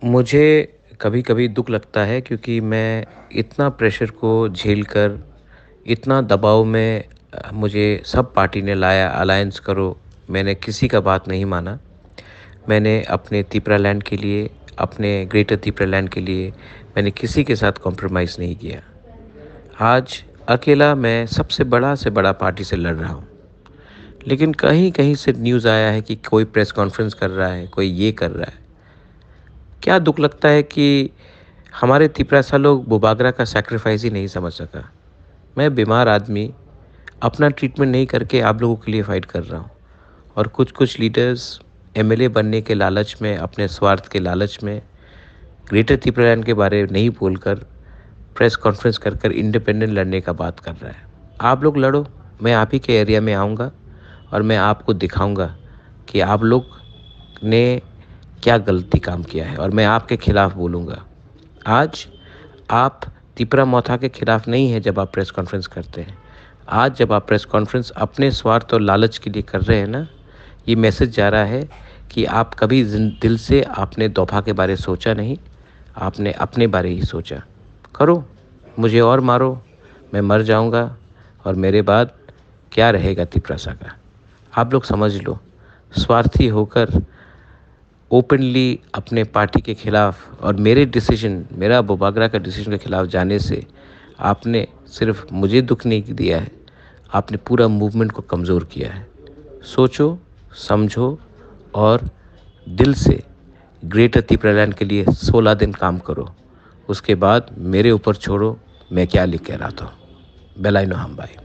मुझे कभी-कभी दुःख लगता है क्योंकि मैं इतना प्रेशर को झेल कर, इतना दबाव में मुझे सब पार्टी ने लाया अलायंस करो, मैंने किसी का बात नहीं माना। मैंने अपने तिपरालैंड के लिए, अपने ग्रेटर तिपरालैंड के लिए मैंने किसी के साथ कॉम्प्रोमाइज़ नहीं किया। आज अकेला मैं सबसे बड़ा से बड़ा पार्टी से लड़ रहा हूँ। लेकिन कहीं-कहीं से न्यूज़ आया है कि कोई प्रेस कॉन्फ्रेंस कर रहा है, कोई ये कर रहा है। क्या दुःख लगता है कि हमारे तिपरासा लोग बुबागरा का सैक्रिफाइस ही नहीं समझ सका। मैं बीमार आदमी अपना ट्रीटमेंट नहीं करके आप लोगों के लिए फ़ाइट कर रहा हूँ और कुछ-कुछ लीडर्स एमएलए बनने के लालच में, अपने स्वार्थ के लालच में ग्रेटर त्रिपुरालैंड के बारे में नहीं बोलकर प्रेस कॉन्फ्रेंस कर कर इंडिपेंडेंट लड़ने का बात कर रहा है। आप लोग लड़ो, मैं आप ही के एरिया में आऊँगा और मैं आपको दिखाऊँगा कि आप लोग ने क्या गलती काम किया है और मैं आपके खिलाफ बोलूँगा। आज आप तिपरा मौथा के खिलाफ नहीं हैं जब आप प्रेस कॉन्फ्रेंस करते हैं। आज जब आप प्रेस कॉन्फ्रेंस अपने स्वार्थ और लालच के लिए कर रहे हैं ना, ये मैसेज जा रहा है कि आप कभी दिल से आपने दोफा के बारे सोचा नहीं, आपने अपने बारे ही सोचा। करो, मुझे और मारो, मैं मर जाऊँगा और मेरे बाद क्या रहेगा तिपरासा का। आप लोग समझ लो, स्वार्थी होकर ओपनली अपने पार्टी के खिलाफ और मेरे डिसीजन, मेरा बुबागरा का डिसीजन के खिलाफ जाने से आपने सिर्फ मुझे दुख नहीं दिया है, आपने पूरा मूवमेंट को कमज़ोर किया है। सोचो, समझो और दिल से ग्रेटर त्रिपुरालैंड के लिए 16 दिन काम करो। उसके बाद मेरे ऊपर छोड़ो, मैं क्या लिख के रहा था। बेलाइनो हम भाई।